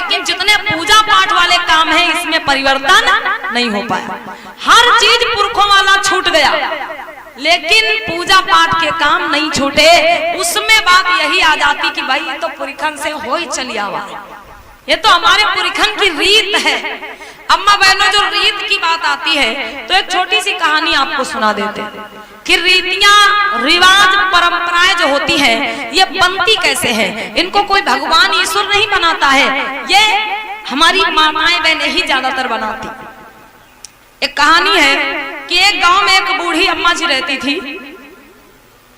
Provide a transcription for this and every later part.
लेकिन जितने पूजा पाठ वाले काम हैं इसमें परिवर्तन नहीं हो पाया। हर चीज पुरखों वाला छूट गया, लेकिन पूजा पाठ के काम नहीं छूटे। उसमें बात यही आ जाती कि भाई ये तो पुरखन से हो ही चली आवा, ये तो हमारे पुरखन की रीत है। अम्मा बहनों, जो रीत की बात आती है तो एक छोटी सी कहानी आपको सुना देते हैं कि रीतियां, रिवाज, परंपराएं जो होती हैं ये बनती कैसे हैं। इनको कोई भगवान ईश्वर नहीं बनाता है, ये हमारी माताएं बहनें ही ज्यादातर बनाती। एक कहानी है कि एक गांव में एक बूढ़ी अम्मा जी रहती थी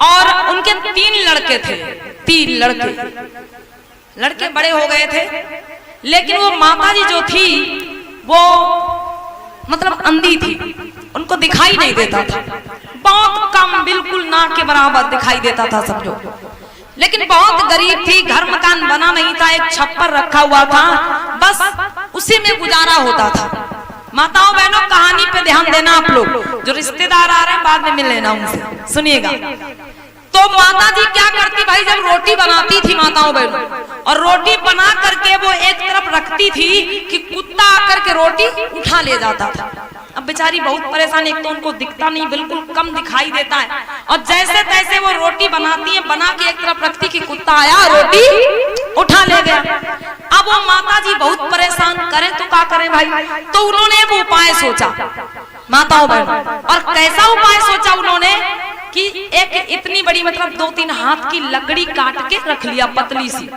और उनके 3 लड़के थे। 3 लड़के बड़े हो गए थे, लेकिन वो माता जी जो थी वो मतलब अंधी थी, उनको दिखाई नहीं देता था, बहुत कम, बिल्कुल ना के बराबर दिखाई देता था समझो। लेकिन बहुत गरीब थी, घर मकान बना नहीं था, एक छप्पर रखा हुआ था, बस उसी में गुजारा होता था। माताओं बहनों, कहानी पे ध्यान देना आप लोग, जो रिश्तेदार आ रहे हैं बाद में मिल लेना उनसे, सुनिएगा। तो माता जी क्या करती भाई, जब रोटी बनाती थी माताओं बहनों, और रोटी बना करके वो एक तरफ रखती थी कि कुत्ता आकर के रोटी उठा ले जाता था। अब बेचारी बहुत परेशान, एक तो उनको दिखता नहीं, बिल्कुल कम दिखाई देता है, और जैसे तैसे वो रोटी बनाती है, बना के एक तरफ रखती कि कुत्ता आया रोटी उठा ले गया। अब वो माता जी बहुत परेशान, करें तो क्या करें भाई। तो उन्होंने एक उपाय सोचा माताओं बहनों, और कैसा उपाय सोचा उन्होंने कि एक इतनी बड़ी मतलब 2-3 हाथ की लकड़ी काट के रख लिया, पतली सी,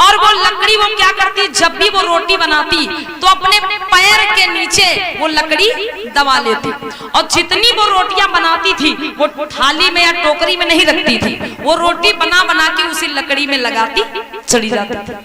और वो लकड़ी वो क्या करती, जब भी वो रोटी बनाती तो अपने पैर के नीचे वो लकड़ी दबा लेती, और जितनी वो रोटियां बनाती थी वो थाली में या टोकरी में नहीं रखती थी, वो रोटी बना बना के उसी लकड़ी में लगाती चली जाती थी।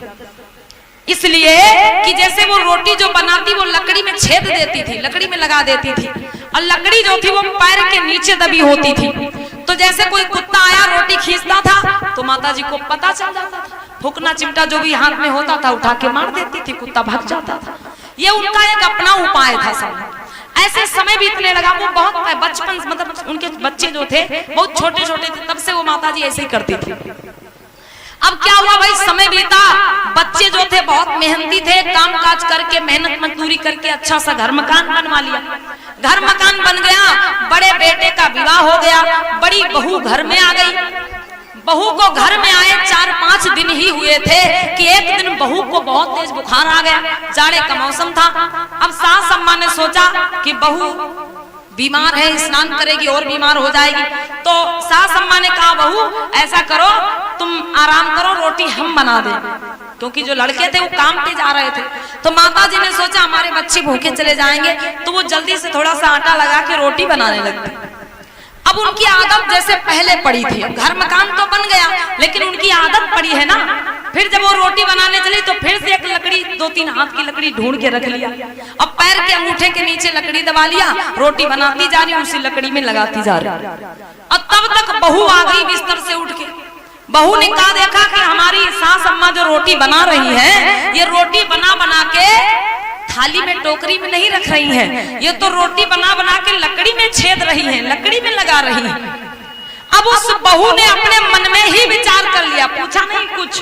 इसलिए कि जैसे वो रोटी जो बनाती वो लकड़ी में छेद देती थी, लकड़ी में लगा देती थी, और लकड़ी जो थी वो पैर के नीचे दबी होती थी। तो जैसे कोई कुत्ता आया रोटी खींचता था तो माता जी को पता चल जाता था, फूकना चिमटा जो भी हाथ में होता था उठा के मार देती थी, कुत्ता भाग जाता था। ये उनका एक अपना उपाय था सब। ऐसे समय बीतने लगा, वो बहुत बचपन मतलब उनके बच्चे जो थे बहुत छोटे छोटे थे, तब से वो माता जी ऐसे ही करती थी। अब क्या हुआ भाई, समय बीता, बच्चे जो थे बहुत मेहनती थे, काम काज करके मेहनत मजदूरी करके अच्छा सा घर मकान बनवा लिया। घर मकान बन गया, बड़े बेटे का विवाह हो गया, बड़ी बहू घर में आ गई। बहू को घर में आए 4-5 दिन ही हुए थे कि एक दिन बहू को बहुत तेज बुखार आ गया, जाड़े का मौसम था। अब सास अम्मा ने सोचा कि बहू बीमार है, स्नान करेगी और बीमार हो जाएगी। तो सास अम्मा ने कहा बहू ऐसा करो, तुम आराम करो, रोटी हम बना दें, क्योंकि जो लड़के थे वो काम पे जा रहे थे। तो माता जी ने सोचा हमारे बच्चे भूखे चले जाएंगे, तो वो जल्दी से थोड़ा सा आटा लगा के रोटी बनाने लगती। अब उनकी आदत जैसे पहले पड़ी थी, घर मकान तो बन गया लेकिन उनकी आदत पड़ी है ना। फिर जब वो रोटी बनाने चली तो फिर से एक लकड़ी 2-3 हाथ की लकड़ी ढूंढ के रख लिया, अब पैर के अंगूठे के नीचे लकड़ी दबा लिया, रोटी बनाती जा रही, उसी लकड़ी में लगाती जा रही। और तब तक बहू आ गई बिस्तर से उठ के। बहू ने कहा देखा कि हमारी सास अम्मा जो रोटी बना रही है, ये रोटी बना बना के थाली में टोकरी में नहीं रख रही हैं, ये तो रोटी बना बना के लकड़ी में छेद रही हैं, लकड़ी में लगा रही हैं। अब उस बहू ने अपने मन में ही विचार कर लिया, पूछा नहीं कुछ,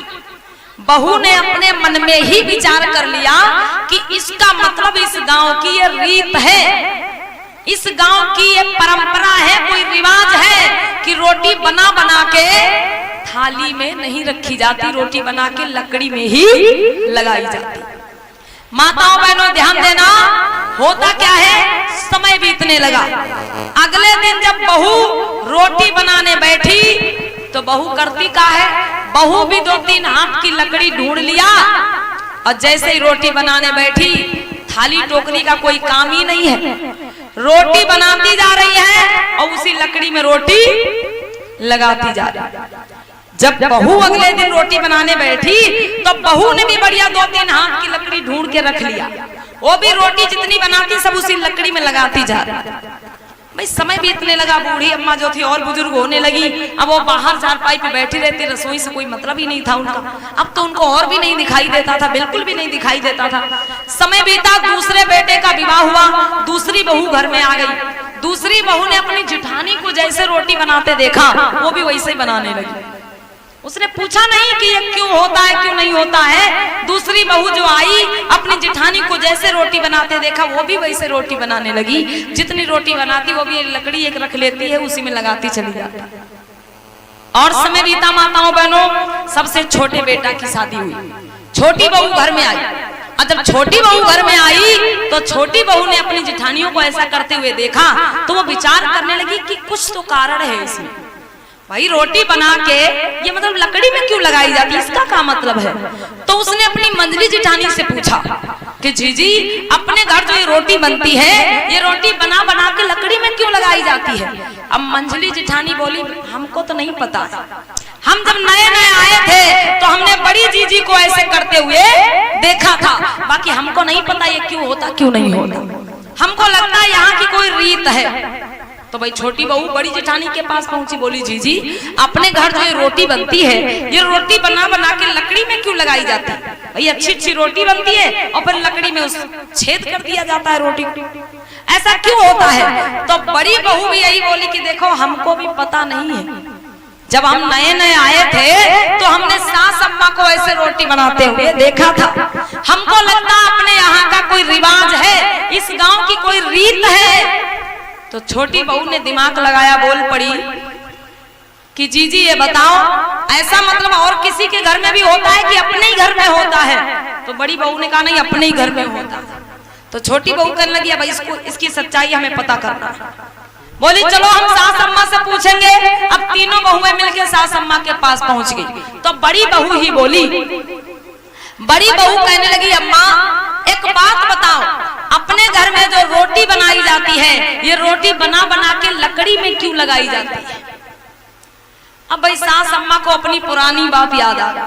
बहू ने अपने मन में ही विचार कर लिया कि इसका मतलब इस गांव की ये रीत है, इस गांव की ये परंपरा है, कोई रिवाज है कि रोटी बना बना के थाली में नहीं रखी जाती, रोटी बना के लकड़ी में ही लगाई जाती। माताओं बहनों ध्यान देना, होता क्या है, समय बीतने लगा। अगले दिन जब बहू रोटी बनाने बैठी तो बहू करती क्या है, बहू भी 2-3 हाथ की लकड़ी ढूंढ लिया, और जैसे ही रोटी बनाने बैठी, थाली टोकरी का कोई काम ही नहीं है, रोटी बनाती जा रही है और उसी लकड़ी में रोटी लगाती जा रही है। जब बहू अगले दिन रोटी बनाने बैठी तो बहू ने भी बढ़िया 2-3 हाथ की लकड़ी ढूंढ के रख लिया, वो भी रोटी जितनी बनाती सब उसी लकड़ी में लगाती जा रही। भाई समय बीतने लगा, बूढ़ी अम्मा जो थी और बुजुर्ग होने लगी, अब वो बाहर चारपाई पे बैठी रहती, रसोई से कोई मतलब ही नहीं था उनका। अब तो उनको और भी नहीं दिखाई देता था, बिल्कुल भी नहीं दिखाई देता था। समय बीता, दूसरे बेटे का विवाह हुआ, दूसरी बहू घर में आ गई। दूसरी बहू ने अपनी जेठानी को जैसे रोटी बनाते देखा वो भी वैसे ही बनाने लगी। उसने पूछा नहीं कि ये क्यों होता है क्यों नहीं होता है। दूसरी बहू जो आई अपनी जेठानी को जैसे रोटी बनाते देखा वो भी वैसे रोटी बनाने लगी। जितनी रोटी बनाती वो भी लकड़ी एक रख लेती है, उसी में लगाती चली जाती। और समय बीता माताओं बहनों, सबसे छोटे बेटा की शादी हुई। छोटी बहू घर में आई और जब छोटी बहू घर में आई तो छोटी बहू ने अपनी जेठानियों को ऐसा करते हुए देखा तो वो विचार करने लगी कि कुछ तो कारण है इसमें। भाई रोटी बना के ये मतलब लकड़ी में क्यों लगाई जाती है, इसका क्या मतलब है। तो उसने अपनी मंजली जेठानी से पूछा कि जीजी अपने घर जो ये रोटी बनती है ये रोटी बना बना के लकड़ी में क्यों लगाई जाती है। अब मंजली जेठानी बोली हमको तो नहीं पता, हम जब नए नए आए थे तो हमने बड़ी जीजी को ऐसे करते हुए देखा था, बाकी हमको नहीं पता ये क्यों होता क्यों नहीं होता, हमको लगता है यहाँ की कोई रीत है। तो भाई छोटी बहू बड़ी जेठानी के पास पहुंची, बोली जीजी अपने घर जो ये रोटी बनती है ये रोटी बना बना के लकड़ी में क्यों लगाई जाती है। भाई अच्छी अच्छी रोटी बनती है और फिर लकड़ी में उस छेद कर दिया जाता है रोटी, ऐसा क्यों होता है। तो बड़ी बहू भी यही बोली कि देखो हमको भी पता नहीं है, जब हम नए नए आए थे तो हमने सास अम्मा को ऐसे रोटी बनाते हुए देखा था, हमको लगता अपने यहाँ का कोई रिवाज है, इस गांव की कोई रीत है। तो छोटी बहू ने दिमाग लगाया, बोल पड़ी कि जीजी ये बताओ ऐसा मतलब और किसी के घर में भी होता है कि अपने ही घर में होता है। तो बड़ी बहू ने कहा नहीं अपने ही घर में होता है। तो छोटी बहू कहने लगी भाई इसको इसकी सच्चाई हमें पता करना है। बोली चलो हम सास अम्मा से पूछेंगे। अब तीनों बहुएं मिलकर सास अम्मा के पास पहुंच गई। तो बड़ी बहू ही बोली, बड़ी बहू कहने लगी अम्मा एक बात बताओ, अपने घर में जो रोटी बनाई जाती है ये रोटी बना बना के लकड़ी में क्यों लगाई जाती है। अब भाई सास अम्मा को अपनी पुरानी बात याद आ गई।